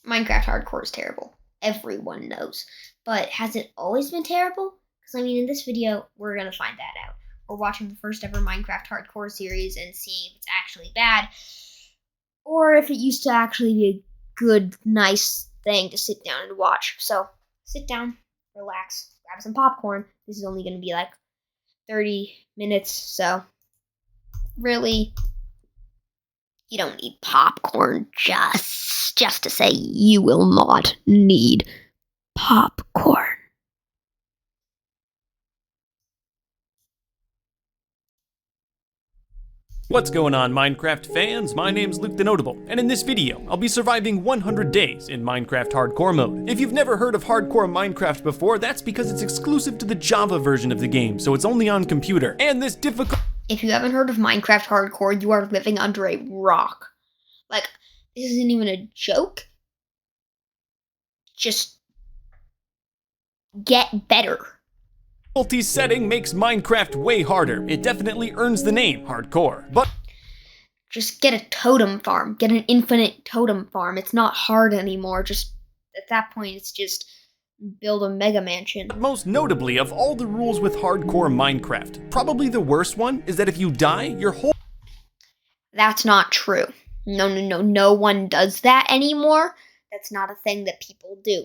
Minecraft Hardcore is terrible. Everyone knows. But has it always been terrible? Because, in this video, we're going to find that out. We're watching the first ever Minecraft Hardcore series and seeing if it's actually bad, or if it used to actually be a good, nice thing to sit down and watch. So, sit down, relax, grab some popcorn. This is only going to be like 30 minutes, so really, you don't need popcorn just to say you will not need popcorn. What's going on, Minecraft fans? My name's Luke the Notable, and in this video, I'll be surviving 100 days in Minecraft Hardcore mode. If you've never heard of Hardcore Minecraft before, that's because it's exclusive to the Java version of the game, so it's only on computer. And this difficult... If you haven't heard of Minecraft Hardcore, you are living under a rock. Like, this isn't even a joke. Just get better. difficulty setting makes Minecraft way harder. It definitely earns the name Hardcore, but... Just get a totem farm. Get an infinite totem farm. It's not hard anymore. Just, at that point, it's just build a mega mansion. Most notably, of all the rules with Hardcore Minecraft, probably the worst one is that if you die, your whole... That's not true. No one does that anymore. That's not a thing that people do.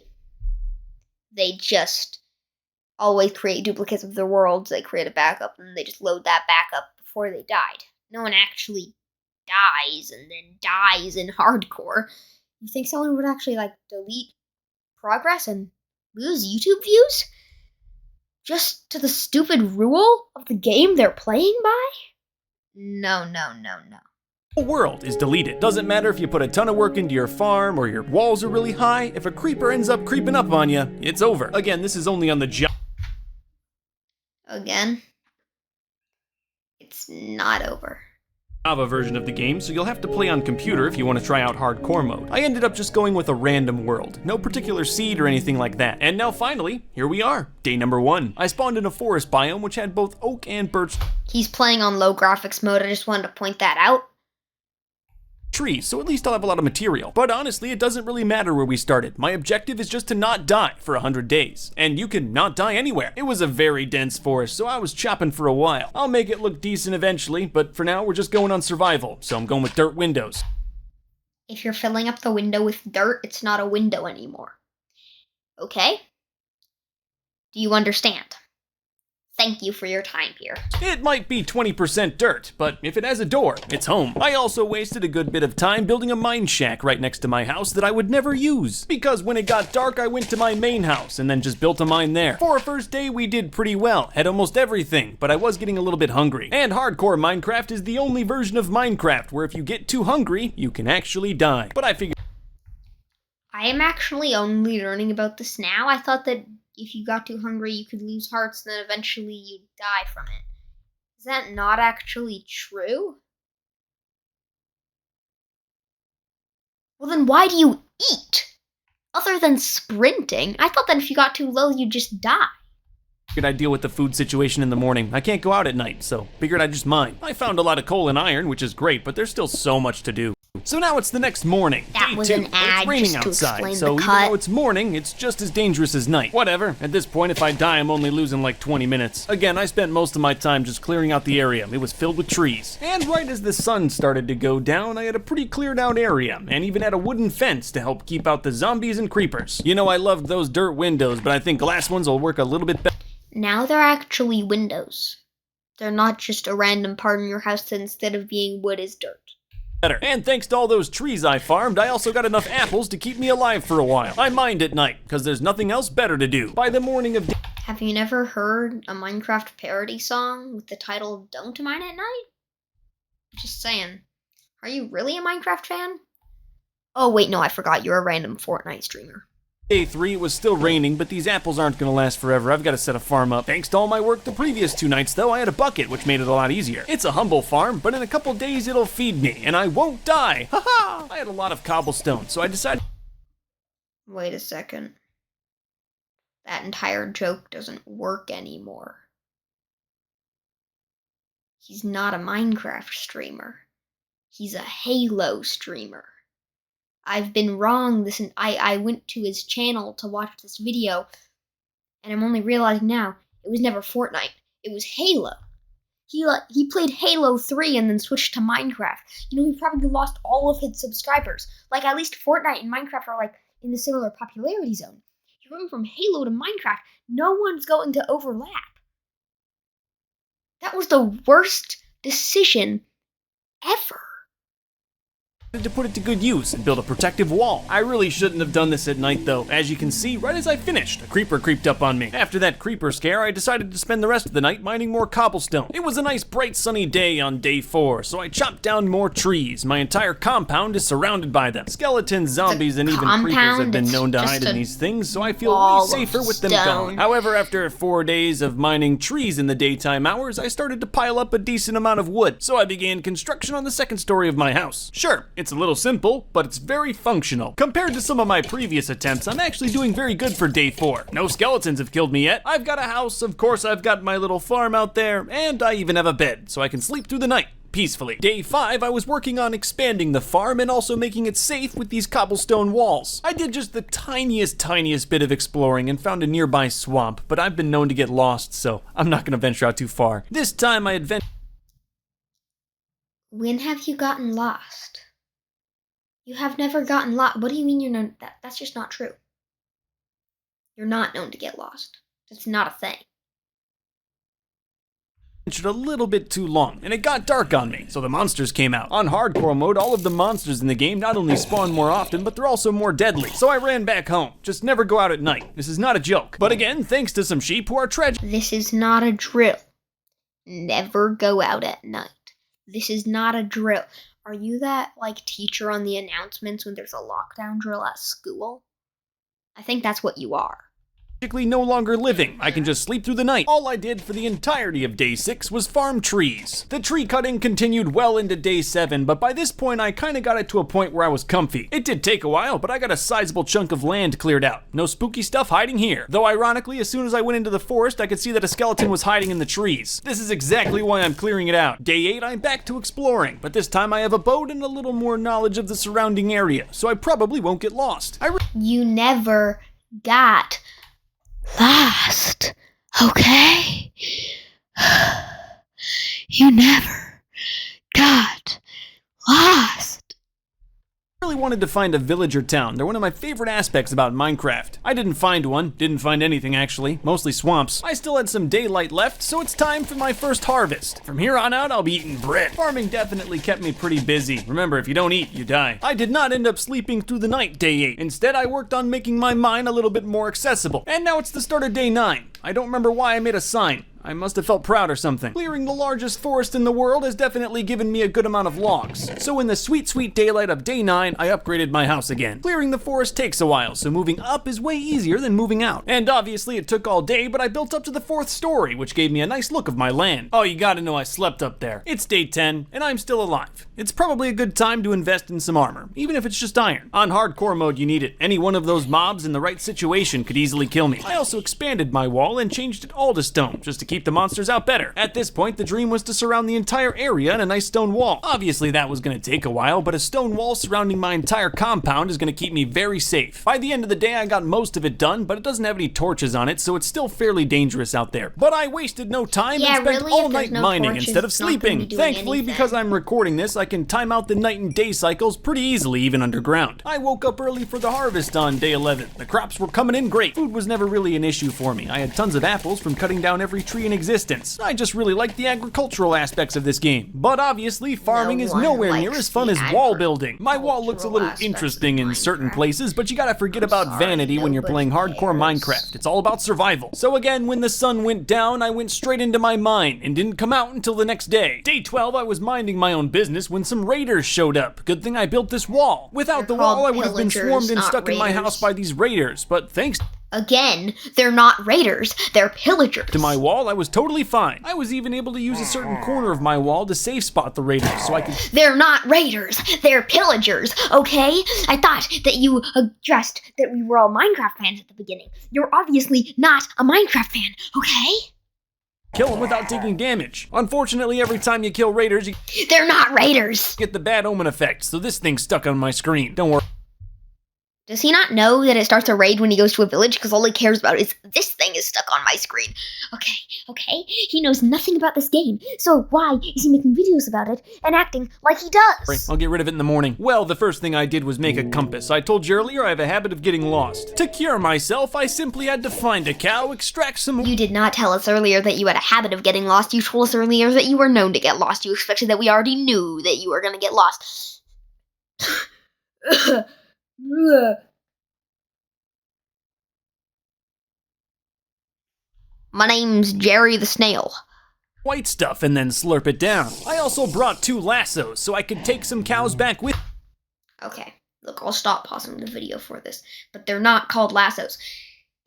They just always create duplicates of their worlds. They create a backup and they just load that backup before they died. No one actually dies and then dies in hardcore. You think someone would actually delete progress and lose YouTube views just to the stupid rule of the game they're playing by? No. The world is deleted. Doesn't matter if you put a ton of work into your farm or your walls are really high, if a creeper ends up creeping up on you, it's over. Again, this is only on the Again, it's not over. Java version of the game, so you'll have to play on computer if you want to try out hardcore mode. I ended up just going with a random world. No particular seed or anything like that. And now finally, here we are. Day number 1. I spawned in a forest biome which had both oak and birch He's playing on low graphics mode. I just wanted to point that out. trees, so at least I'll have a lot of material. But honestly, it doesn't really matter where we started. My objective is just to not die for 100 days. And you can not die anywhere. It was a very dense forest, so I was chopping for a while. I'll make it look decent eventually, but for now we're just going on survival, so I'm going with dirt windows. If you're filling up the window with dirt, it's not a window anymore. Okay? Do you understand? Thank you for your time here. It might be 20% dirt, but if it has a door, it's home. I also wasted a good bit of time building a mine shack right next to my house that I would never use. Because when it got dark, I went to my main house and then just built a mine there. For our first day, we did pretty well, had almost everything, but I was getting a little bit hungry. And hardcore Minecraft is the only version of Minecraft where if you get too hungry, you can actually die. But I figured I am actually only learning about this now. I thought that if you got too hungry, you could lose hearts, and then eventually you'd die from it. Is that not actually true? Well, then why do you eat? Other than sprinting, I thought that if you got too low, you'd just die. I'd deal with the food situation in the morning. I can't go out at night, so figured I'd just mine. I found a lot of coal and iron, which is great, but there's still so much to do. So now it's the next morning. That Day was 2, an but ad it's raining just to outside, explain so the even cut. though it's morning, it's just as dangerous as night. Whatever, at this point if I die I'm only losing like 20 minutes. Again, I spent most of my time just clearing out the area. It was filled with trees. And right as the sun started to go down, I had a pretty cleared out area, and even had a wooden fence to help keep out the zombies and creepers. You know, I loved those dirt windows, but I think glass ones will work a little bit better. Now they're actually windows. They're not just a random part in your house that instead of being wood is dirt. And thanks to all those trees I farmed, I also got enough apples to keep me alive for a while. I mined at night, because there's nothing else better to do. By the morning of day... Have you never heard a Minecraft parody song with the title Don't Mine at Night? Just saying. Are you really a Minecraft fan? Oh wait, no, I forgot. You're a random Fortnite streamer. Day 3, it was still raining, but these apples aren't going to last forever. I've got to set a farm up. Thanks to all my work the previous 2 nights, though, I had a bucket, which made it a lot easier. It's a humble farm, but in a couple days it'll feed me, and I won't die. Haha! I had a lot of cobblestone, so I decided... Wait a second. That entire joke doesn't work anymore. He's not a Minecraft streamer. He's a Halo streamer. I've been wrong. I went to his channel to watch this video, and I'm only realizing now it was never Fortnite. It was Halo. He played Halo 3 and then switched to Minecraft. You know, he probably lost all of his subscribers. Like, at least Fortnite and Minecraft are, like, in the similar popularity zone. You're going from Halo to Minecraft. No one's going to overlap. That was the worst decision ever. To put it to good use and build a protective wall. I really shouldn't have done this at night though. As you can see, right as I finished, a creeper creeped up on me. After that creeper scare, I decided to spend the rest of the night mining more cobblestone. It was a nice bright sunny day on day 4, so I chopped down more trees. My entire compound is surrounded by them. Skeletons, zombies, and even creepers have been known to hide in these things, so I feel way safer with them gone. However, after 4 days of mining trees in the daytime hours, I started to pile up a decent amount of wood, so I began construction on the second story of my house. Sure, it's a little simple, but it's very functional. Compared to some of my previous attempts, I'm actually doing very good for day 4. No skeletons have killed me yet. I've got a house, of course I've got my little farm out there, and I even have a bed, so I can sleep through the night peacefully. Day 5, I was working on expanding the farm and also making it safe with these cobblestone walls. I did just the tiniest bit of exploring and found a nearby swamp, but I've been known to get lost, so I'm not gonna venture out too far. This time I adventured. When have you gotten lost? You have never gotten lost. What do you mean you're known? That's just not true. You're not known to get lost. That's not a thing. A little bit too long, and it got dark on me, so the monsters came out. On hardcore mode, all of the monsters in the game not only spawn more often, but they're also more deadly. So I ran back home. Just never go out at night. This is not a joke. But again, thanks to some sheep who are tragic. This is not a drill. Never go out at night. This is not a drill. Are you that, like, teacher on the announcements when there's a lockdown drill at school? I think that's what you are. No longer living. I can just sleep through the night. All I did for the entirety of day 6 was farm trees. The tree cutting continued well into day 7, but by this point I kinda got it to a point where I was comfy. It did take a while, but I got a sizable chunk of land cleared out. No spooky stuff hiding here. Though ironically, as soon as I went into the forest, I could see that a skeleton was hiding in the trees. This is exactly why I'm clearing it out. Day 8, I'm back to exploring, but this time I have a boat and a little more knowledge of the surrounding area, so I probably won't get lost. You never got lost, okay? You never got lost. I really wanted to find a village or town. They're one of my favorite aspects about Minecraft. I didn't find one, didn't find anything actually, mostly swamps. I still had some daylight left, so it's time for my first harvest. From here on out, I'll be eating bread. Farming definitely kept me pretty busy. Remember, if you don't eat, you die. I did not end up sleeping through the night day 8. Instead, I worked on making my mine a little bit more accessible. And now it's the start of day 9. I don't remember why I made a sign. I must have felt proud or something. Clearing the largest forest in the world has definitely given me a good amount of logs. So in the sweet daylight of day 9, I upgraded my house again. Clearing the forest takes a while, so moving up is way easier than moving out. And obviously it took all day, but I built up to the 4th story, which gave me a nice look of my land. Oh, you gotta know I slept up there. It's day 10, and I'm still alive. It's probably a good time to invest in some armor, even if it's just iron. On hardcore mode, you need it. Any one of those mobs in the right situation could easily kill me. I also expanded my wall and changed it all to stone, just to keep the monsters out better. At this point, the dream was to surround the entire area in a nice stone wall. Obviously, that was gonna take a while, but a stone wall surrounding my entire compound is gonna keep me very safe. By the end of the day, I got most of it done, but it doesn't have any torches on it, so it's still fairly dangerous out there. But I wasted no time and spent all night mining instead of sleeping. Thankfully, because I'm recording this, I can time out the night and day cycles pretty easily, even underground. I woke up early for the harvest on day 11. The crops were coming in great. Food was never really an issue for me. I had tons of apples from cutting down every tree in existence. I just really like the agricultural aspects of this game. But obviously, farming is nowhere near as fun as wall building. My wall looks a little interesting in certain places, but you gotta forget about vanity when you're playing hardcore Minecraft. It's all about survival. So again, when the sun went down, I went straight into my mine and didn't come out until the next day. Day 12, I was minding my own business when some raiders showed up. Good thing I built this wall. Without the wall, I would have been swarmed and stuck in my house by these raiders, but thanks Again, they're not raiders, they're pillagers. to my wall, I was totally fine. I was even able to use a certain corner of my wall to safe spot the raiders so I could. They're not raiders, they're pillagers, okay? I thought that you addressed that we were all Minecraft fans at the beginning. You're obviously not a Minecraft fan, okay? Kill them without taking damage. Unfortunately, every time you kill raiders, you They're not raiders. get the bad omen effect, so this thing's stuck on my screen. Don't worry. Does he not know that it starts a raid when he goes to a village? Because all he cares about is, this thing is stuck on my screen. Okay. He knows nothing about this game. So why is he making videos about it and acting like he does? I'll get rid of it in the morning. Well, the first thing I did was make a compass. I told you earlier I have a habit of getting lost. To cure myself, I simply had to find a cow, extract some... You did not tell us earlier that you had a habit of getting lost. You told us earlier that you were known to get lost. You expected that we already knew that you were going to get lost. My name's Jerry the Snail. white stuff and then slurp it down. I also brought 2 lassos so I could take some cows back with... Okay, look, I'll stop pausing the video for this, but they're not called lassos.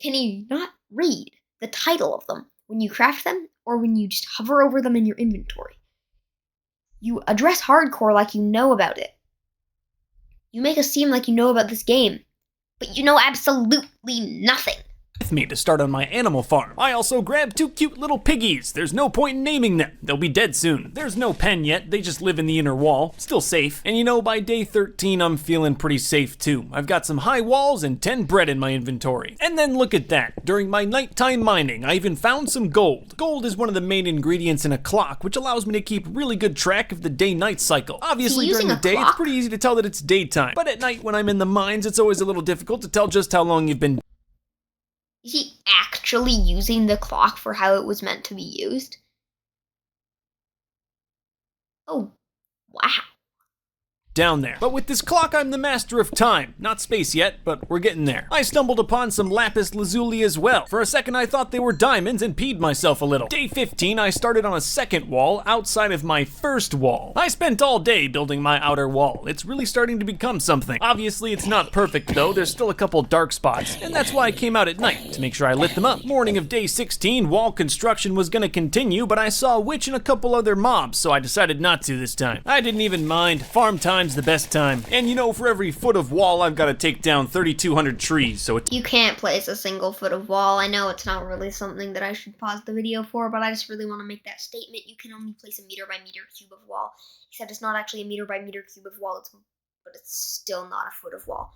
Can you not read the title of them when you craft them or when you just hover over them in your inventory? You address hardcore like you know about it. You make us seem like you know about this game, but you know absolutely nothing. With me to start on my animal farm. I also grabbed 2 cute little piggies. There's no point in naming them. They'll be dead soon. There's no pen yet. They just live in the inner wall. Still safe. And you know, by day 13, I'm feeling pretty safe too. I've got some high walls and 10 bread in my inventory. And then look at that. During my nighttime mining, I even found some gold. Gold is one of the main ingredients in a clock, which allows me to keep really good track of the day-night cycle. Obviously, during the day, it's pretty easy to tell that it's daytime. But at night, when I'm in the mines, it's always a little difficult to tell just how long you've been... Is he actually using the clock for how it was meant to be used? Oh, wow. Down there. But with this clock, I'm the master of time. Not space yet, but we're getting there. I stumbled upon some lapis lazuli as well. For a second, I thought they were diamonds and peed myself a little. Day 15, I started on a second wall outside of my first wall. I spent all day building my outer wall. It's really starting to become something. Obviously, it's not perfect though. There's still a couple dark spots, and that's why I came out at night, to make sure I lit them up. Morning of day 16, wall construction was gonna continue, but I saw a witch and a couple other mobs, so I decided not to this time. I didn't even mind. Farm time's the best time. And you know, for every foot of wall, I've got to take down 3,200 trees, so You can't place a single foot of wall. I know it's not really something that I should pause the video for, but I just really want to make that statement. You can only place a meter by meter cube of wall, except it's not actually a meter by meter cube of wall, but it's still not a foot of wall.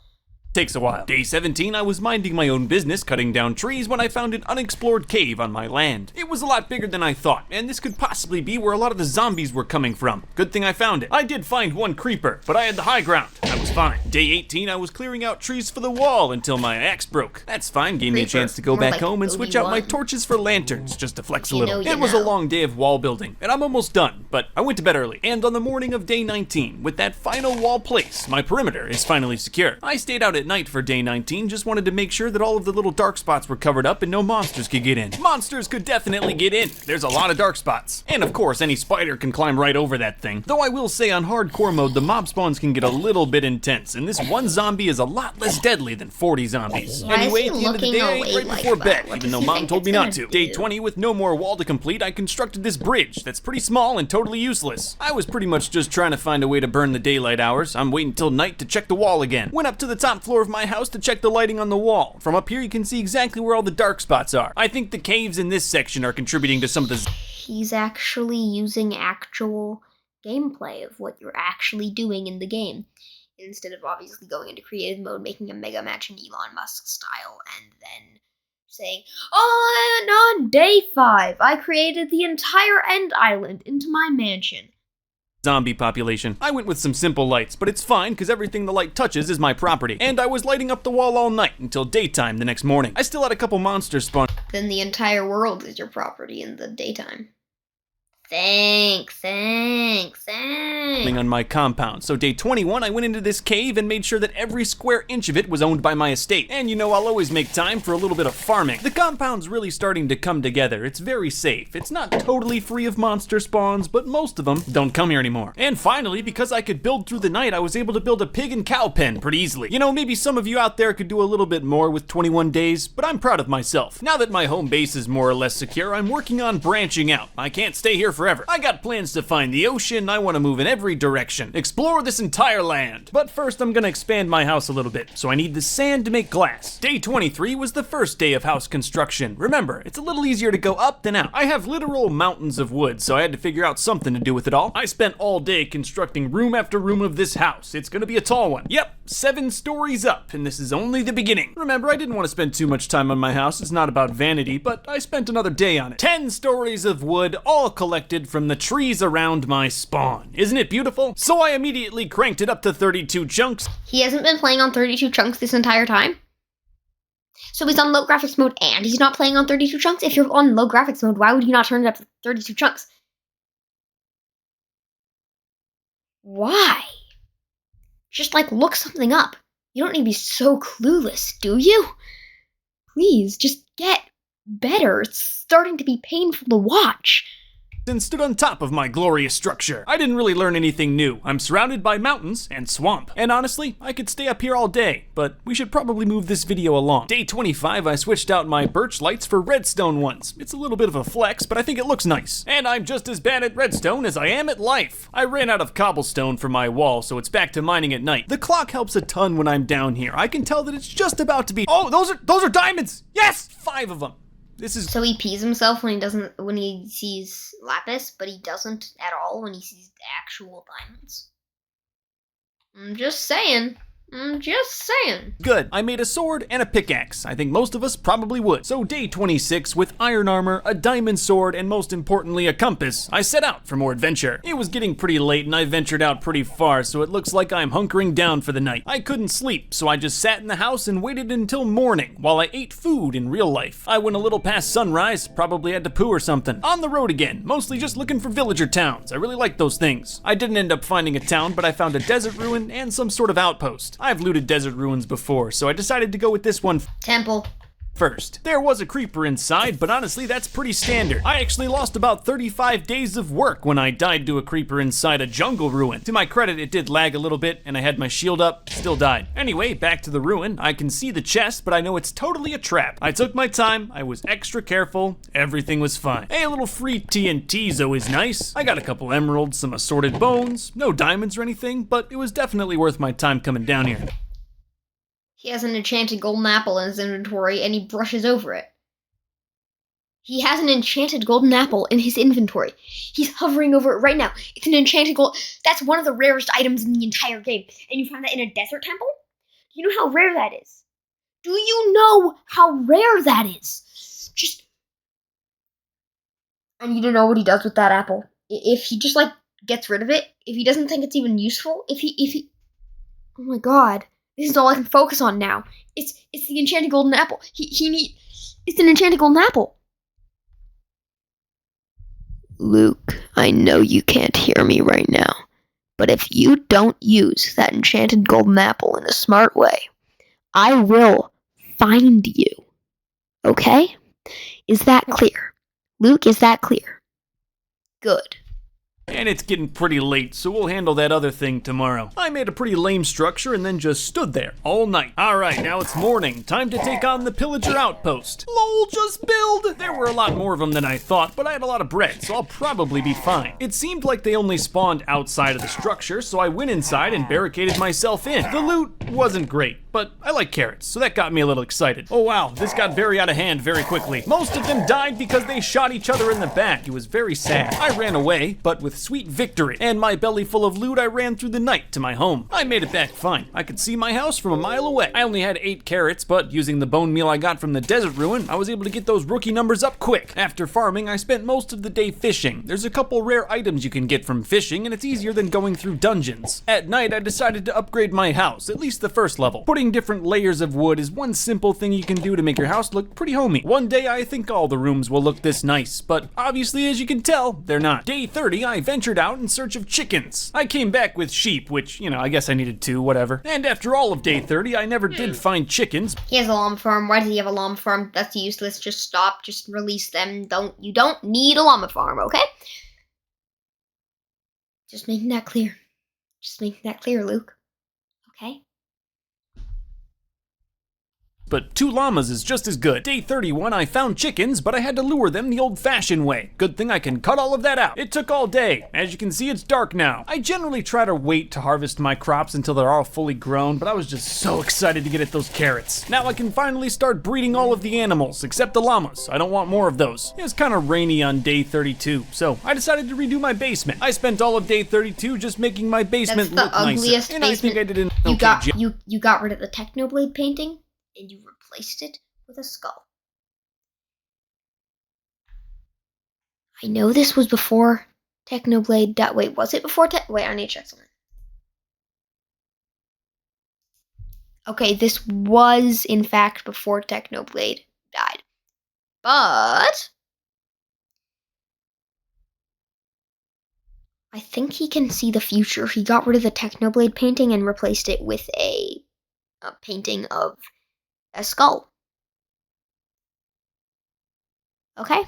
Takes a while. Day 17, I was minding my own business, cutting down trees, when I found an unexplored cave on my land. It was a lot bigger than I thought, and this could possibly be where a lot of the zombies were coming from. Good thing I found it. I did find 1 creeper, but I had the high ground. I was fine. Day 18, I was clearing out trees for the wall until my axe broke. That's fine, gave me a chance to go back home and switch out my torches for lanterns, just to flex a little. It was a long day of wall building, and I'm almost done, but I went to bed early. And on the morning of day 19, with that final wall placed, my perimeter is finally secure. I stayed out at night for day 19, just wanted to make sure that all of the little dark spots were covered up and no monsters could get in. Monsters could definitely get in. There's a lot of dark spots. And of course, any spider can climb right over that thing. Though I will say on hardcore mode, the mob spawns can get a little bit intense, and this one zombie is a lot less deadly than 40 zombies. Anyway, at the end of the day, I ate right before bed, even though mom told me not to. Day 20, with no more wall to complete, I constructed this bridge that's pretty small and totally useless. I was pretty much just trying to find a way to burn the daylight hours. I'm waiting till night to check the wall again. Went up to the top floor of my house to check the lighting on the wall. From up here, you can see exactly where all the dark spots are. I think the caves in this section are contributing to some of the... He's actually using actual gameplay of what you're actually doing in the game, instead of obviously going into creative mode, making a mega match in Elon Musk style, and then saying, "Oh, and on day 5, I created the entire end island into my mansion." Zombie population. I went with some simple lights, but it's fine because everything the light touches is my property. And I was lighting up the wall all night until daytime the next morning. I still had a couple monsters spawn. Then the entire world is your property in the daytime. Thanks. On my compound. So day 21, I went into this cave and made sure that every square inch of it was owned by my estate. And you know, I'll always make time for a little bit of farming. The compound's really starting to come together. It's very safe. It's not totally free of monster spawns, but most of them don't come here anymore. And finally, because I could build through the night, I was able to build a pig and cow pen pretty easily. You know, maybe some of you out there could do a little bit more with 21 days, but I'm proud of myself. Now that my home base is more or less secure, I'm working on branching out. I can't stay here forever. I got plans to find the ocean, I want to move in every direction, explore this entire land. But first I'm gonna expand my house a little bit, so I need the sand to make glass. Day 23 was the first day of house construction. Remember, it's a little easier to go up than out. I have literal mountains of wood, so I had to figure out something to do with it all. I spent all day constructing room after room of this house. It's gonna be a tall one. Yep, 7 stories up, and this is only the beginning. Remember, I didn't want to spend too much time on my house. It's not about vanity, but I spent another day on it. 10 stories of wood, all collected from the trees around my spawn. Isn't it beautiful? So I immediately cranked it up to 32 chunks. He hasn't been playing on 32 chunks this entire time? So he's on low graphics mode and he's not playing on 32 chunks? If you're on low graphics mode, why would you not turn it up to 32 chunks? Why? Just like look something up. You don't need to be so clueless, do you? Please, just get better. It's starting to be painful to watch. And stood on top of my glorious structure. I didn't really learn anything new. I'm surrounded by mountains and swamp. And honestly, I could stay up here all day, but we should probably move this video along. Day 25, I switched out my birch lights for redstone ones. It's a little bit of a flex, but I think it looks nice. And I'm just as bad at redstone as I am at life. I ran out of cobblestone for my wall, so it's back to mining at night. The clock helps a ton when I'm down here. I can tell that it's just about to be— oh, those are diamonds! Yes! 5 of them. This is— so he pees himself when he sees lapis, but he doesn't at all when he sees actual diamonds. I'm just saying. good. I made a sword and a pickaxe. I think most of us probably would. So day 26, with iron armor, a diamond sword, and most importantly a compass, I set out for more adventure. It was getting pretty late and I ventured out pretty far, so it looks like I'm hunkering down for the night. I couldn't sleep, so I just sat in the house and waited until morning while I ate food in real life. I went a little past sunrise, probably had to poo or something. On the road again, mostly just looking for villager towns. I really like those things. I didn't end up finding a town, but I found a desert ruin and some sort of outpost. I've looted desert ruins before, so I decided to go with this one Temple. first. There was a creeper inside, but honestly that's pretty standard. I actually lost about 35 days of work when I died to a creeper inside a jungle ruin. To my credit, it did lag a little bit and I had my shield up, still died. Anyway, back to the ruin. I can see the chest, but I know it's totally a trap. I took my time, I was extra careful, everything was fine. Hey, a little free TNT's always nice. I got a couple emeralds, some assorted bones, no diamonds or anything, but it was definitely worth my time coming down here. He has an enchanted golden apple in his inventory and he brushes over it. He has an enchanted golden apple in his inventory. He's hovering over it right now. It's an enchanted gold. That's one of the rarest items in the entire game. And you found that in a desert temple? Do you know how rare that is? Do you know how rare that is? Just. I need to know what he does with that apple. If he just gets rid of it, if he doesn't think it's even useful, if he. Oh my god. This is all I can focus on now. It's the enchanted golden apple. It's an enchanted golden apple. Luke, I know you can't hear me right now, but if you don't use that enchanted golden apple in a smart way, I will find you. Okay? Is that clear? Luke, is that clear? Good. And it's getting pretty late, so we'll handle that other thing tomorrow. I made a pretty lame structure and then just stood there all night. Alright, now it's morning. Time to take on the pillager outpost. LOL, just build! There were a lot more of them than I thought, but I had a lot of bread, so I'll probably be fine. It seemed like they only spawned outside of the structure, so I went inside and barricaded myself in. The loot wasn't great, but I like carrots, so that got me a little excited. Oh wow, this got very out of hand very quickly. Most of them died because they shot each other in the back. It was very sad. I ran away, but with sweet victory, and my belly full of loot, I ran through the night to my home. I made it back fine. I could see my house from a mile away. I only had 8 carrots, but using the bone meal I got from the desert ruin, I was able to get those rookie numbers up quick. After farming, I spent most of the day fishing. There's a couple rare items you can get from fishing, and it's easier than going through dungeons. At night, I decided to upgrade my house, at least the first level. Putting different layers of wood is one simple thing you can do to make your house look pretty homey. One day, I think all the rooms will look this nice, but obviously, as you can tell, they're not. Day 30, I ventured out in search of chickens. I came back with sheep, which, I guess I needed 2, whatever. And after all of day 30, I never did find chickens. He has a llama farm. Why does he have a llama farm? That's useless. Just stop. Just release them. You don't need a llama farm, okay? Just making that clear. Just making that clear, Luke. Okay? but 2 llamas is just as good. Day 31, I found chickens, but I had to lure them the old-fashioned way. Good thing I can cut all of that out. It took all day. As you can see, it's dark now. I generally try to wait to harvest my crops until they're all fully grown, but I was just so excited to get at those carrots. Now I can finally start breeding all of the animals, except the llamas. I don't want more of those. It was kind of rainy on day 32, so I decided to redo my basement. I spent all of day 32 just making my basement look nicer. And I think I did an okay job. You got rid of the Technoblade painting, and you replaced it with a skull. I know this was before Technoblade died. Wait, was it before Wait, I need to check something. Okay, this was, in fact, before Technoblade died. But I think he can see the future. He got rid of the Technoblade painting and replaced it with a painting of a skull. Okay?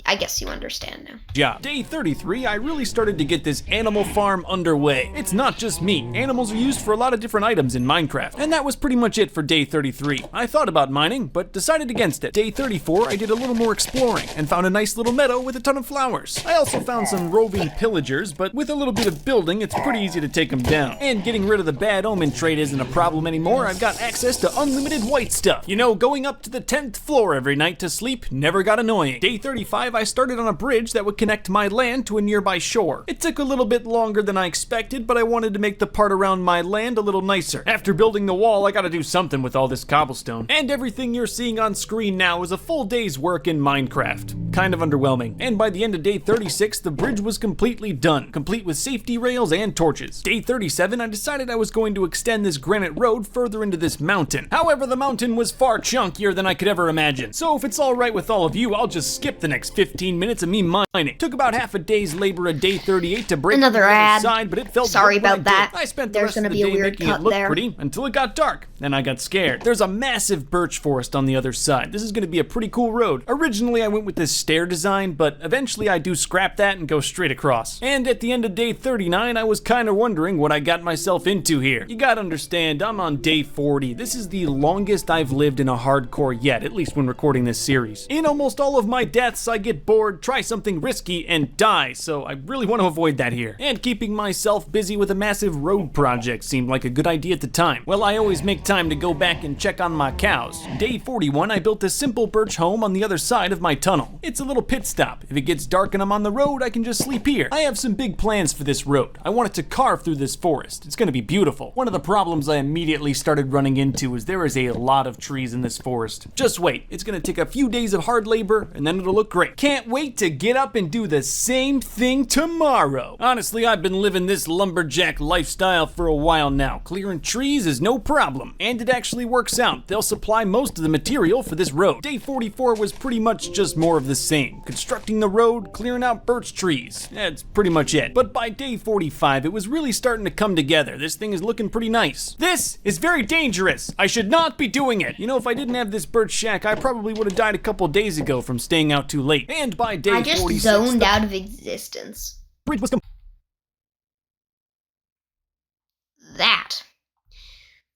I guess you understand now. Job. Day 33, I really started to get this animal farm underway. It's not just meat. Animals are used for a lot of different items in Minecraft. And that was pretty much it for day 33. I thought about mining, but decided against it. Day 34, I did a little more exploring and found a nice little meadow with a ton of flowers. I also found some roving pillagers, but with a little bit of building, it's pretty easy to take them down. And getting rid of the bad omen trait isn't a problem anymore. I've got access to unlimited white stuff. You know, going up to the 10th floor every night to sleep never got annoying. Day 35, I started on a bridge that would connect my land to a nearby shore. It took a little bit longer than I expected, but I wanted to make the part around my land a little nicer. After building the wall, I gotta do something with all this cobblestone. And everything you're seeing on screen now is a full day's work in Minecraft. Kind of underwhelming. And by the end of day 36, the bridge was completely done, complete with safety rails and torches. Day 37, I decided I was going to extend this granite road further into this mountain. However, the mountain was far chunkier than I could ever imagine. So if it's alright with all of you, I'll just skip the next 15 minutes of me mining. Took about half a day's labor a day 38 to break another ad side, but it felt sorry good when about that. I spent the There's rest of gonna the be a day weird making it cut look there. pretty until it got dark. Then I got scared. There's a massive birch forest on the other side. This is gonna be a pretty cool road. Originally I went with this stair design, but eventually I do scrap that and go straight across. And at the end of day 39, I was kind of wondering what I got myself into here. You gotta understand, I'm on day 40. This is the longest I've lived in a hardcore yet, at least when recording this series. In almost all of my deaths, I get bored, try something risky, and die, so I really want to avoid that here. And keeping myself busy with a massive road project seemed like a good idea at the time. Well, I always make time to go back and check on my cows. Day 41, I built a simple birch home on the other side of my tunnel. It's a little pit stop. If it gets dark and I'm on the road, I can just sleep here. I have some big plans for this road. I want it to carve through this forest. It's gonna be beautiful. One of the problems I immediately started running into is there is a lot of trees in this forest. Just wait, it's gonna take a few days of hard labor and then it'll look great. Can't wait to get up and do the same thing tomorrow. Honestly, I've been living this lumberjack lifestyle for a while now. Clearing trees is no problem, and it actually works out. They'll supply most of the material for this road. Day 44 was pretty much just more of the same. Constructing the road, clearing out birch trees. That's pretty much it. But by day 45, it was really starting to come together. This thing is looking pretty nice. This is very dangerous. I should not be doing it. You know, if I didn't have this birch shack, I probably would have died a couple days ago from staying out too late. And by day 46, I just zoned out of existence. Bridge was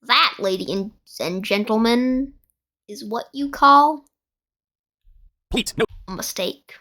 That, ladies and gentlemen, is what you call complete. No a mistake.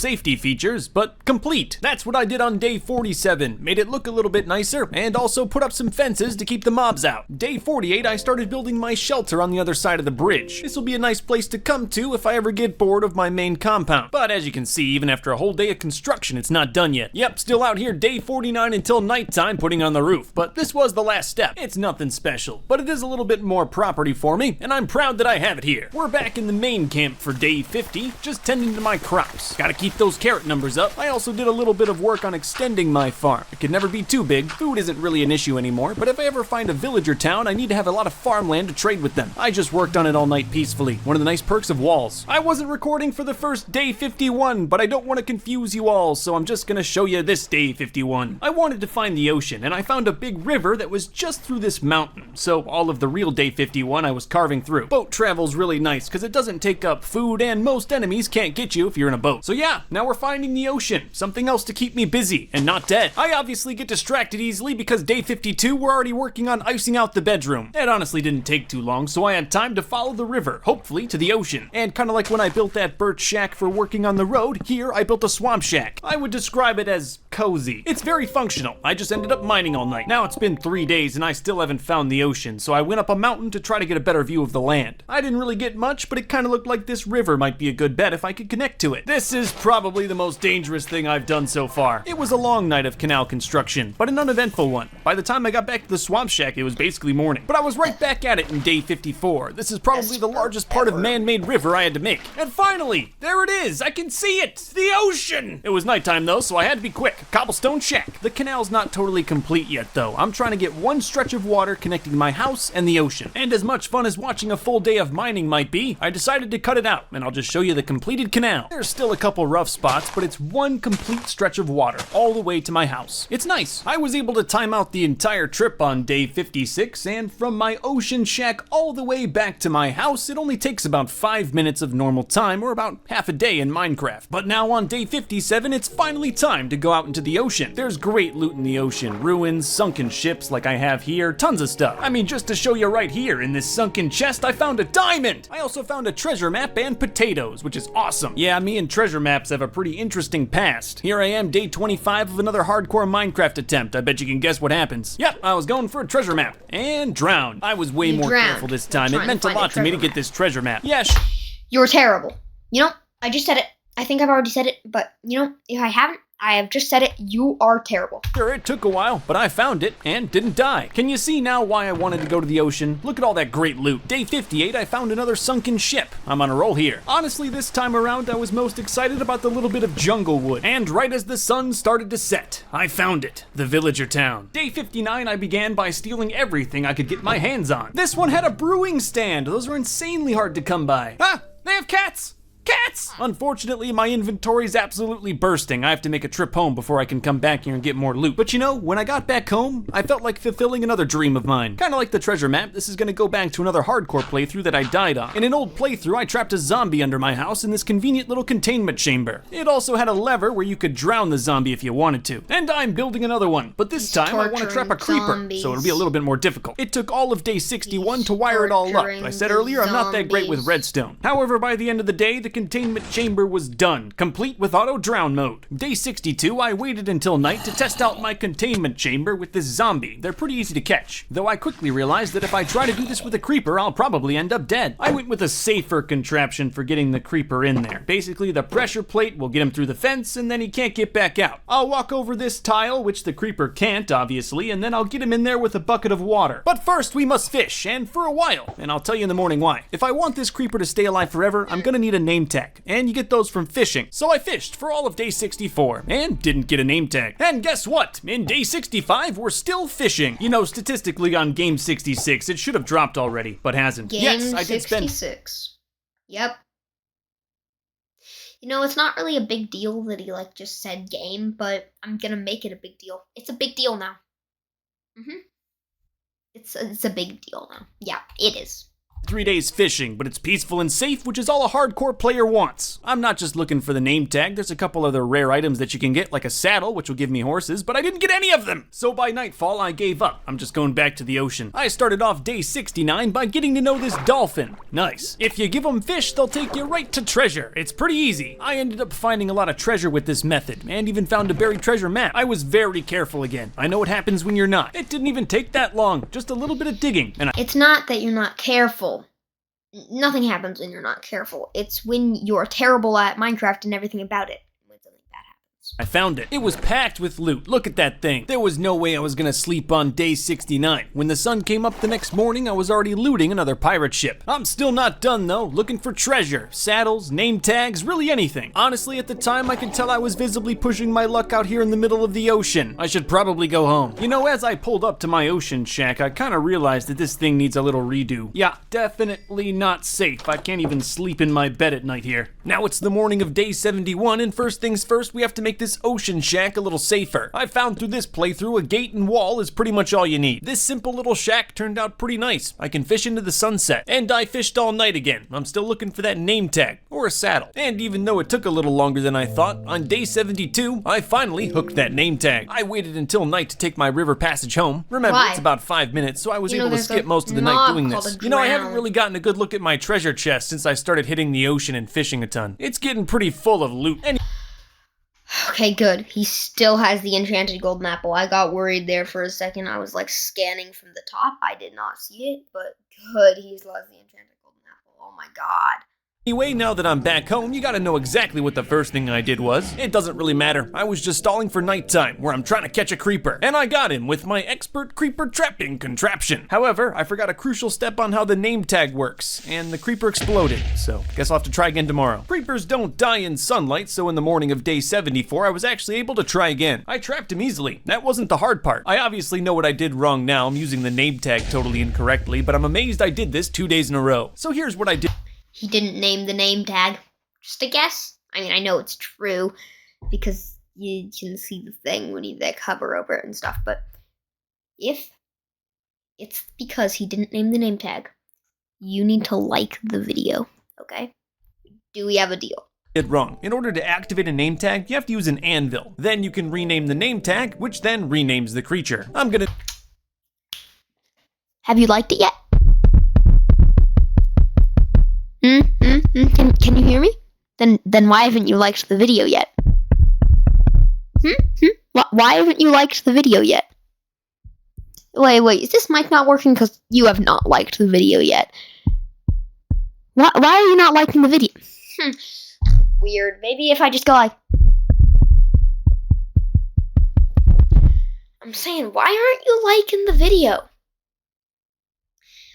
safety features, but complete. That's what I did on day 47. Made it look a little bit nicer, and also put up some fences to keep the mobs out. Day 48, I started building my shelter on the other side of the bridge. This will be a nice place to come to if I ever get bored of my main compound. But as you can see, even after a whole day of construction, it's not done yet. Yep, still out here day 49 until nighttime putting on the roof. But this was the last step. It's nothing special, but it is a little bit more property for me, and I'm proud that I have it here. We're back in the main camp for day 50, just tending to my crops. Gotta keep those carrot numbers up. I also did a little bit of work on extending my farm. It could never be too big. Food isn't really an issue anymore, but if I ever find a villager town, I need to have a lot of farmland to trade with them. I just worked on it all night peacefully. One of the nice perks of walls. I wasn't recording for the first day 51, but I don't want to confuse you all, so I'm just gonna show you this day 51. I wanted to find the ocean, and I found a big river that was just through this mountain, so all of the real day 51 I was carving through. Boat travel's really nice, because it doesn't take up food, and most enemies can't get you if you're in a boat. So yeah, Yeah, now we're finding the ocean. Something else to keep me busy and not dead. I obviously get distracted easily because day 52 we're already working on icing out the bedroom. It honestly didn't take too long, so I had time to follow the river, hopefully to the ocean. And kind of like when I built that birch shack for working on the road, here I built a swamp shack. I would describe it as cozy. It's very functional. I just ended up mining all night. Now it's been 3 days and I still haven't found the ocean, so I went up a mountain to try to get a better view of the land. I didn't really get much, but it kind of looked like this river might be a good bet if I could connect to it. This is probably the most dangerous thing I've done so far. It was a long night of canal construction, but an uneventful one. By the time I got back to the swamp shack, it was basically morning. But I was right back at it in day 54. This is probably the largest part of man-made river I had to make. And finally, there it is! I can see it! The ocean! It was nighttime though, so I had to be quick. Cobblestone shack. The canal's not totally complete yet though. I'm trying to get one stretch of water connecting my house and the ocean. And as much fun as watching a full day of mining might be, I decided to cut it out, and I'll just show you the completed canal. There's still a couple rough spots, but it's one complete stretch of water all the way to my house. It's nice. I was able to time out the entire trip on day 56, and from my ocean shack all the way back to my house, it only takes about 5 minutes of normal time, or about half a day in Minecraft. But now on day 57, it's finally time to go out into the ocean. There's great loot in the ocean. Ruins, sunken ships like I have here, tons of stuff. I mean, just to show you right here, in this sunken chest, I found a diamond! I also found a treasure map and potatoes, which is awesome. Yeah, me and treasure maps have a pretty interesting past. Here I am, day 25 of another hardcore Minecraft attempt. I bet you can guess what happens. Yep, I was going for a treasure map, and drowned. I was way more careful this time. It meant a lot to me to get this treasure map. Yes. You're terrible. You know, I just said it. I think I've already said it, but you know, if I haven't, I have just said it. You are terrible. Sure, it took a while, but I found it and didn't die. Can you see now why I wanted to go to the ocean? Look at all that great loot. Day 58, I found another sunken ship. I'm on a roll here. Honestly, this time around, I was most excited about the little bit of jungle wood. And right as the sun started to set, I found it, the villager town. Day 59, I began by stealing everything I could get my hands on. This one had a brewing stand. Those are insanely hard to come by. Ah, they have cats! Cats! Unfortunately, my inventory's absolutely bursting. I have to make a trip home before I can come back here and get more loot. But you know, when I got back home, I felt like fulfilling another dream of mine. Kinda like the treasure map, this is gonna go back to another hardcore playthrough that I died on. In an old playthrough, I trapped a zombie under my house in this convenient little containment chamber. It also had a lever where you could drown the zombie if you wanted to. And I'm building another one, but this time I want to trap a creeper, so it'll be a little bit more difficult. It took all of day 61 to wire it all up. I said earlier, I'm not that great with redstone. However, by the end of the day, the containment chamber was done, complete with auto drown mode. Day 62, I waited until night to test out my containment chamber with this zombie. They're pretty easy to catch, though I quickly realized that if I try to do this with a creeper, I'll probably end up dead. I went with a safer contraption for getting the creeper in there. Basically, the pressure plate will get him through the fence, and then he can't get back out. I'll walk over this tile, which the creeper can't, obviously, and then I'll get him in there with a bucket of water. But first, we must fish, and for a while, and I'll tell you in the morning why. If I want this creeper to stay alive forever, I'm gonna need a name tag. And you get those from fishing. So I fished for all of day 64 and didn't get a name tag. And guess what? In day 65, we're still fishing. You know, statistically on game 66, it should have dropped already, but hasn't. Game yes, I did 66. Yep. You know, it's not really a big deal that he just said game, but I'm gonna make it a big deal. It's a big deal now. It's a big deal now. Yeah, it is. 3 days fishing, but it's peaceful and safe, which is all a hardcore player wants. I'm not just looking for the name tag, there's a couple other rare items that you can get, like a saddle, which will give me horses, but I didn't get any of them! So by nightfall, I gave up. I'm just going back to the ocean. I started off day 69 by getting to know this dolphin. Nice. If you give them fish, they'll take you right to treasure. It's pretty easy. I ended up finding a lot of treasure with this method, and even found a buried treasure map. I was very careful again. I know what happens when you're not. It didn't even take that long, just a little bit of digging, and It's not that you're not careful. Nothing happens when you're not careful. It's when you're terrible at Minecraft and everything about it. When something bad happens. I found it. It was packed with loot. Look at that thing. There was no way I was gonna sleep on day 69. When the sun came up the next morning, I was already looting another pirate ship. I'm still not done though, looking for treasure, saddles, name tags, really anything. Honestly, at the time, I could tell I was visibly pushing my luck out here in the middle of the ocean. I should probably go home. You know, as I pulled up to my ocean shack, I kinda realized that this thing needs a little redo. Yeah, definitely not safe. I can't even sleep in my bed at night here. Now it's the morning of day 71, and first things first, we have to make this ocean shack a little safer. I found through this playthrough a gate and wall is pretty much all you need. This simple little shack turned out pretty nice. I can fish into the sunset, and I fished all night again. I'm still looking for that name tag, or a saddle. And even though it took a little longer than I thought, on day 72, I finally hooked that name tag. I waited until night to take my river passage home. Remember, Why? It's about 5 minutes, so I was able to there's skip a most of the night knob doing called this. a You know, I haven't drown. really gotten a good look at my treasure chest since I started hitting the ocean and fishing a ton. It's getting pretty full of loot. And Okay, good. He still has the enchanted golden apple. I got worried there for a second. I was like scanning from the top. I did not see it, but good. He's lost the enchanted golden apple. Oh my god. anyway, now that I'm back home, you gotta know exactly what the first thing I did was. It doesn't really matter. I was just stalling for nighttime, where I'm trying to catch a creeper. And I got him with my expert creeper trapping contraption. However, I forgot a crucial step on how the name tag works, and the creeper exploded. So, guess I'll have to try again tomorrow. Creepers don't die in sunlight, so in the morning of day 74, I was actually able to try again. I trapped him easily. That wasn't the hard part. I obviously know what I did wrong now. I'm using the name tag totally incorrectly, but I'm amazed I did this 2 days in a row. So here's what I did. He didn't name the name tag. Just a guess. I mean, I know it's true because you can see the thing when you like hover over it and stuff, but if it's because he didn't name the name tag, you need to like the video, okay? Do we have a deal? Did wrong. In order to activate a name tag, you have to use an anvil. Then you can rename the name tag, which then renames the creature. I'm gonna... Have you liked it yet? Can you hear me? Then why haven't you liked the video yet? Why haven't you liked the video yet? Wait, is this mic not working because you have not liked the video yet? Why are you not liking the video? Weird. Maybe if I just go like... I'm saying, why aren't you liking the video?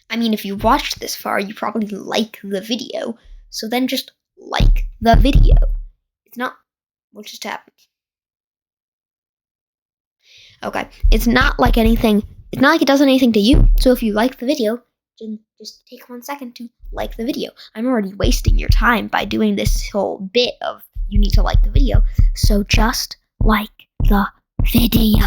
I mean, if you watched this far, you probably like the video. So then just like the video. It's not... What just happened? Okay. It's not like anything... It's not like it does anything to you. So if you like the video, then just take 1 second to like the video. I'm already wasting your time by doing this whole bit of you need to like the video. So just like the video.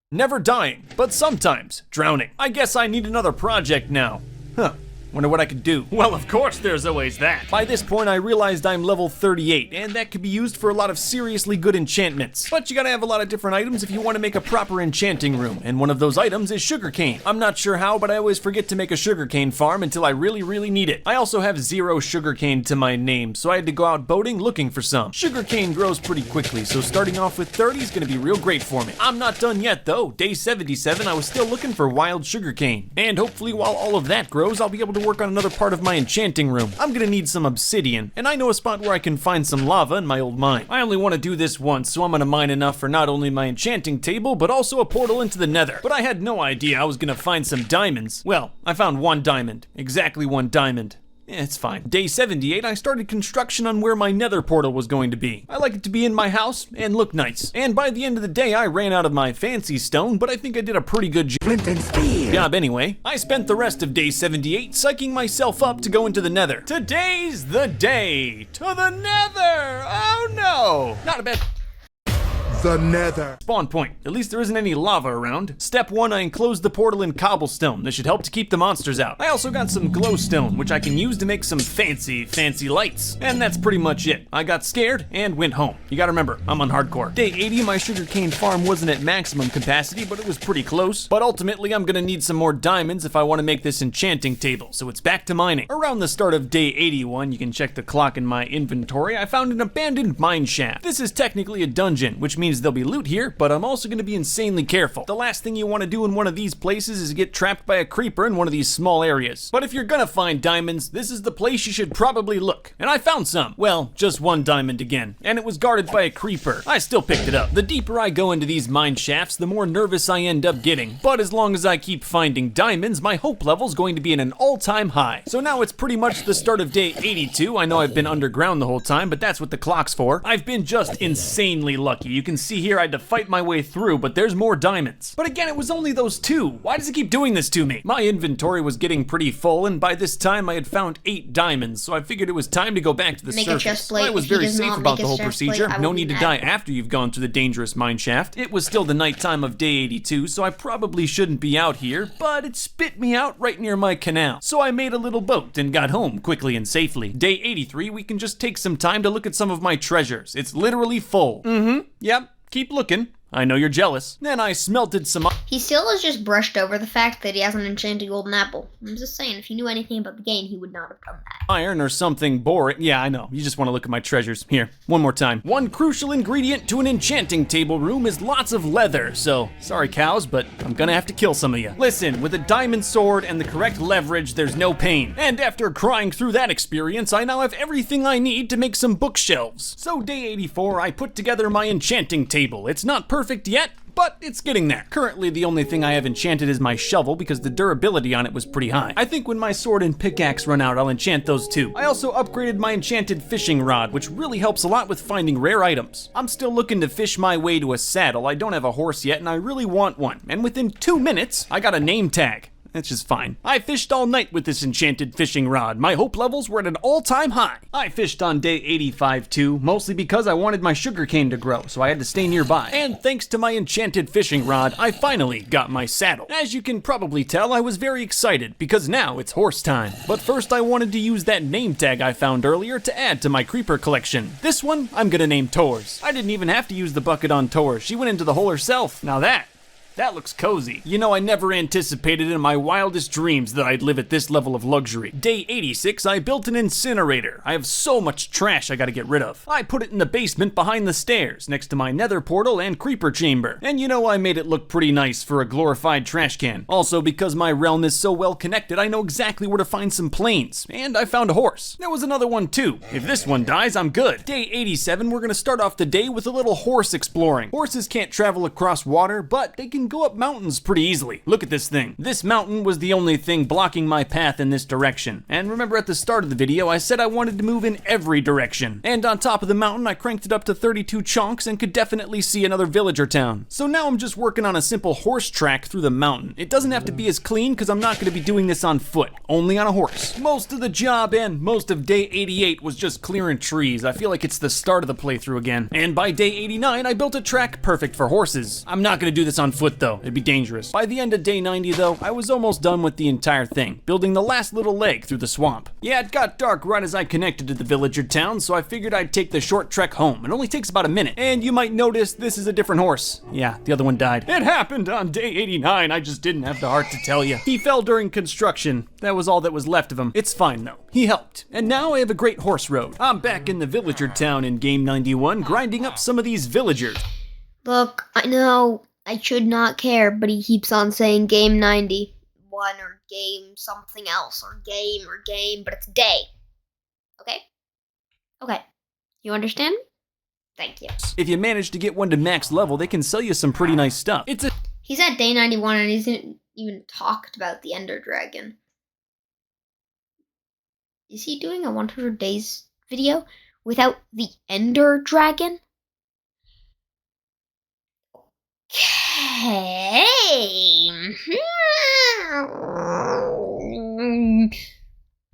Never dying, but sometimes drowning. I guess I need another project now. Huh. Wonder what I could do. Well, of course there's always that. By this point, I realized I'm level 38, and that could be used for a lot of seriously good enchantments. But you gotta have a lot of different items if you want to make a proper enchanting room, and one of those items is sugarcane. I'm not sure how, but I always forget to make a sugarcane farm until I really need it. I also have 0 sugarcane to my name, so I had to go out boating looking for some. Sugarcane grows pretty quickly, so starting off with 30 is gonna be real great for me. I'm not done yet though. Day 77, I was still looking for wild sugarcane. And hopefully while all of that grows, I'll be able to work on another part of my enchanting room. I'm gonna need some obsidian, and I know a spot where I can find some lava in my old mine. I only want to do this once, so I'm gonna mine enough for not only my enchanting table, but also a portal into the nether. But I had no idea I was gonna find some diamonds. Well, I found 1 diamond. Exactly 1 diamond. It's fine. Day 78, I started construction on where my nether portal was going to be. I like it to be in my house and look nice. And by the end of the day, I ran out of my fancy stone, but I think I did a pretty good job anyway. I spent the rest of day 78 psyching myself up to go into the nether. Today's the day to the nether! Oh no! Not a bad... The nether. Spawn point. At least there isn't any lava around. Step 1, I enclosed the portal in cobblestone. This should help to keep the monsters out. I also got some glowstone, which I can use to make some fancy lights. And that's pretty much it. I got scared and went home. You gotta remember, I'm on hardcore. Day 80, my sugarcane farm wasn't at maximum capacity, but it was pretty close. But ultimately, I'm gonna need some more diamonds if I want to make this enchanting table, so it's back to mining. Around the start of day 81, you can check the clock in my inventory, I found an abandoned mine shaft. This is technically a dungeon, which means there'll be loot here, but I'm also going to be insanely careful. The last thing you want to do in one of these places is get trapped by a creeper in one of these small areas. But if you're gonna find diamonds, this is the place you should probably look. And I found some. Well, just 1 diamond again. And it was guarded by a creeper. I still picked it up. The deeper I go into these mine shafts, the more nervous I end up getting. But as long as I keep finding diamonds, my hope level's going to be in an all-time high. So now it's pretty much the start of day 82. I know I've been underground the whole time, but that's what the clock's for. I've been just insanely lucky. You can can see here, I had to fight my way through, but there's more diamonds. But again, it was only those 2. Why does it keep doing this to me? My inventory was getting pretty full, and by this time I had found 8 diamonds, so I figured it was time to go back to the Make a surface. chest plate. I was If he very does safe not about make the a whole chest plate, procedure. I will No be need to mad. die after you've gone through the dangerous mine shaft. It was still the nighttime of day 82, so I probably shouldn't be out here, but it spit me out right near my canal. So I made a little boat and got home quickly and safely. Day 83, we can just take some time to look at some of my treasures. It's literally full. Yep, keep looking. I know you're jealous. Then I smelted some. He still has just brushed over the fact that he has an enchanted golden apple. I'm just saying, if he knew anything about the game, he would not have done that. Iron or something boring. Yeah, I know. You just want to look at my treasures. Here, one more time. One crucial ingredient to an enchanting table room is lots of leather. So, sorry cows, but I'm gonna have to kill some of you. Listen, with a diamond sword and the correct leverage, there's no pain. And after crying through that experience, I now have everything I need to make some bookshelves. So day 84, I put together my enchanting table. It's not perfect yet, but it's getting there. Currently, the only thing I have enchanted is my shovel because the durability on it was pretty high. I think when my sword and pickaxe run out, I'll enchant those too. I also upgraded my enchanted fishing rod, which really helps a lot with finding rare items. I'm still looking to fish my way to a saddle. I don't have a horse yet, and I really want one. And within 2 minutes, I got a name tag. That's just fine. I fished all night with this enchanted fishing rod. My hope levels were at an all-time high. I fished on day 85 too, mostly because I wanted my sugarcane to grow, so I had to stay nearby. And thanks to my enchanted fishing rod, I finally got my saddle. As you can probably tell, I was very excited, because now it's horse time. But first I wanted to use that name tag I found earlier to add to my creeper collection. This one, I'm gonna name Tors. I didn't even have to use the bucket on Tors. She went into the hole herself. Now that looks cozy. You know, I never anticipated in my wildest dreams that I'd live at this level of luxury. Day 86, I built an incinerator. I have so much trash I gotta get rid of. I put it in the basement behind the stairs, next to my nether portal and creeper chamber. And you know, I made it look pretty nice for a glorified trash can. Also, because my realm is so well connected, I know exactly where to find some planes. And I found a horse. There was another one too. If this one dies, I'm good. Day 87, we're gonna start off the day with a little horse exploring. Horses can't travel across water, but they can go up mountains pretty easily. Look at this thing. This mountain was the only thing blocking my path in this direction. And remember at the start of the video, I said I wanted to move in every direction. And on top of the mountain, I cranked it up to 32 chunks and could definitely see another villager town. So now I'm just working on a simple horse track through the mountain. It doesn't have to be as clean because I'm not going to be doing this on foot, only on a horse. Most of the job and most of day 88 was just clearing trees. I feel like it's the start of the playthrough again. And by day 89, I built a track perfect for horses. I'm not going to do this on foot though, it'd be dangerous. By the end of day 90 though, I was almost done with the entire thing, building the last little leg through the swamp. Yeah, it got dark right as I connected to the villager town, so I figured I'd take the short trek home. It only takes about a minute. And you might notice this is a different horse. Yeah, the other one died. It happened on day 89, I just didn't have the heart to tell you. He fell during construction. That was all that was left of him. It's fine though, he helped. And now I have a great horse road. I'm back in the villager town in game 91, grinding up some of these villagers. Look, I know I should not care, but he keeps on saying game 91 or game something else or game, but it's day. Okay? Okay. You understand? Thank you. If you manage to get one to max level, they can sell you some pretty nice stuff. He's at day 91 and he hasn't even talked about the Ender Dragon. Is he doing a 100 days video without the Ender Dragon? Okay.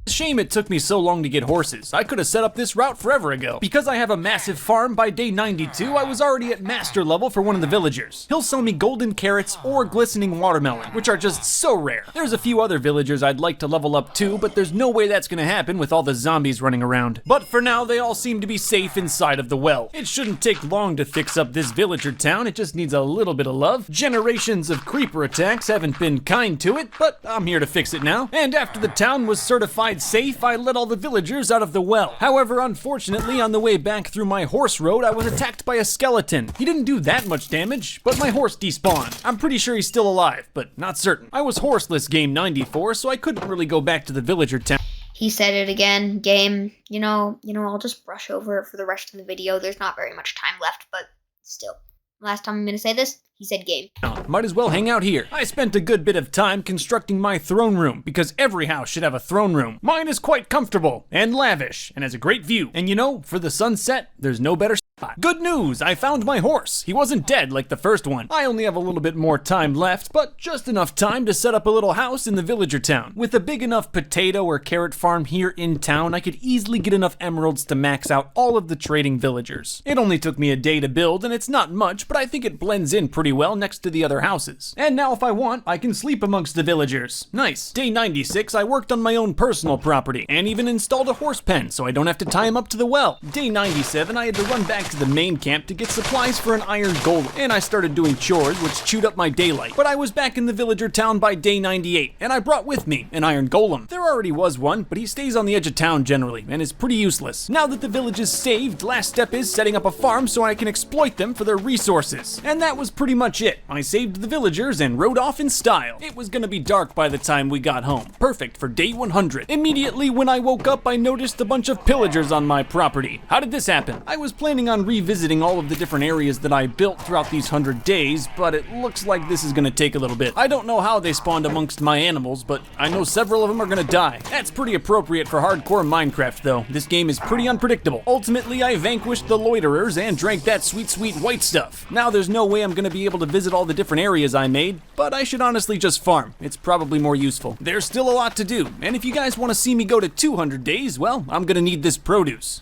Shame it took me so long to get horses. I could have set up this route forever ago. Because I have a massive farm, by day 92, I was already at master level for one of the villagers. He'll sell me golden carrots or glistening watermelon, which are just so rare. There's a few other villagers I'd like to level up too, but there's no way that's gonna happen with all the zombies running around. But for now, they all seem to be safe inside of the well. It shouldn't take long to fix up this villager town, it just needs a little bit of love. Generations of creeper attacks haven't been kind to it, but I'm here to fix it now. And after the town was certified safe, I let all the villagers out of the well. However, unfortunately, on the way back through my horse road, I was attacked by a skeleton. He didn't do that much damage, but my horse despawned. I'm pretty sure he's still alive, but not certain. I was horseless game 94, so I couldn't really go back to the villager town. He said it again, game. You know, I'll just brush over it for the rest of the video. There's not very much time left, but still. Last time I'm gonna say this, he said game. Might as well hang out here. I spent a good bit of time constructing my throne room, because every house should have a throne room. Mine is quite comfortable and lavish, and has a great view. And you know, for the sunset, there's no better Good news, I found my horse. He wasn't dead like the first one. I only have a little bit more time left, but just enough time to set up a little house in the villager town. With a big enough potato or carrot farm here in town, I could easily get enough emeralds to max out all of the trading villagers. It only took me a day to build, and it's not much, but I think it blends in pretty well next to the other houses. And now if I want, I can sleep amongst the villagers. Nice. Day 96, I worked on my own personal property, and even installed a horse pen so I don't have to tie him up to the well. Day 97, I had to run back to the main camp to get supplies for an iron golem, and I started doing chores which chewed up my daylight. But I was back in the villager town by day 98, and I brought with me an iron golem. There already was one, but he stays on the edge of town generally, and is pretty useless. Now that the village is saved, last step is setting up a farm so I can exploit them for their resources. And that was pretty much it. I saved the villagers and rode off in style. It was gonna be dark by the time we got home. Perfect for day 100. Immediately when I woke up, I noticed a bunch of pillagers on my property. How did this happen? I was planning on revisiting all of the different areas that I built throughout these 100 days, but it looks like this is gonna take a little bit. I don't know how they spawned amongst my animals, but I know several of them are gonna die. That's pretty appropriate for hardcore Minecraft though. This game is pretty unpredictable. Ultimately, I vanquished the loiterers and drank that sweet, sweet white stuff. Now there's no way I'm gonna be able to visit all the different areas I made, but I should honestly just farm. It's probably more useful. There's still a lot to do, and if you guys wanna see me go to 200 days, well, I'm gonna need this produce.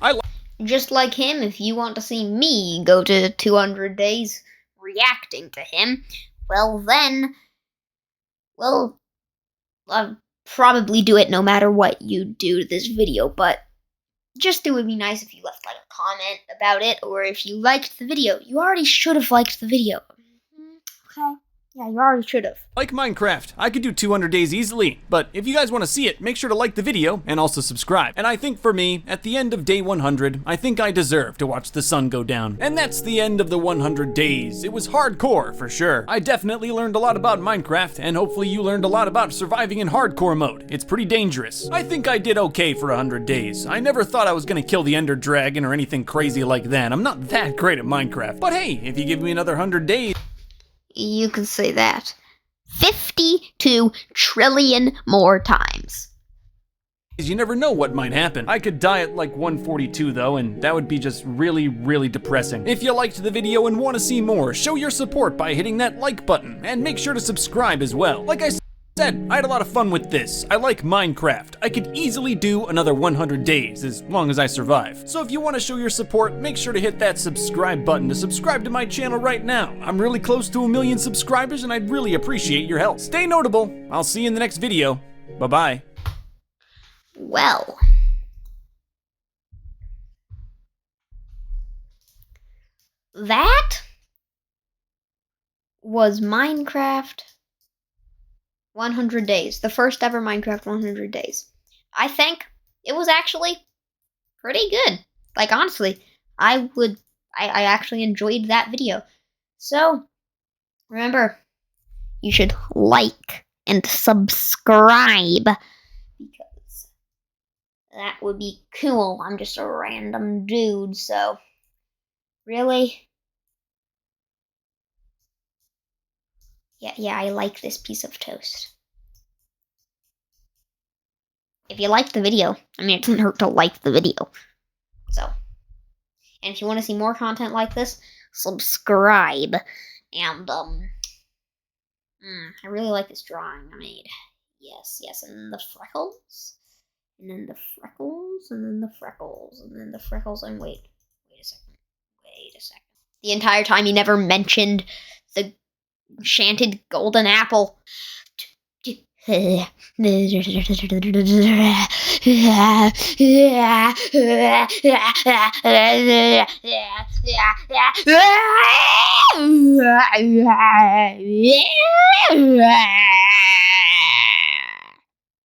Just like him, if you want to see me go to 200 days reacting to him, well then, well, I'll probably do it no matter what you do to this video, but just it would be nice if you left like a comment about it, or if you liked the video. You already should have liked the video. Okay? Yeah, you already should have. Like Minecraft, I could do 200 days easily, but if you guys want to see it, make sure to like the video and also subscribe. And I think for me, at the end of day 100, I think I deserve to watch the sun go down. And that's the end of the 100 days. It was hardcore for sure. I definitely learned a lot about Minecraft, and hopefully you learned a lot about surviving in hardcore mode. It's pretty dangerous. I think I did okay for 100 days. I never thought I was gonna kill the Ender Dragon or anything crazy like that. I'm not that great at Minecraft. But hey, if you give me another 100 days, You can say that 52 trillion more times. you never know what might happen. I could die at like 142 though, and that would be just really, really depressing. If you liked the video and want to see more, show your support by hitting that like button, and make sure to subscribe as well. Like I said, I had a lot of fun with this. I like Minecraft. I could easily do another 100 days as long as I survive. So if you want to show your support, make sure to hit that subscribe button to subscribe to my channel right now. I'm really close to 1 million subscribers and I'd really appreciate your help. Stay notable. I'll see you in the next video. Bye-bye. Well, that was Minecraft 100 days, the first ever Minecraft 100 days. I think it was actually pretty good. Like, honestly, I actually enjoyed that video. So, remember, you should like and subscribe, because that would be cool. I'm just a random dude, so, really? Yeah, I like this piece of toast. If you liked the video, I mean, it doesn't hurt to like the video. So, and if you want to see more content like this, subscribe. And, I really like this drawing I made. Yes, and then the freckles. And then the freckles, and then the freckles, and then the freckles, and wait a second. The entire time he never mentioned the enchanted golden apple.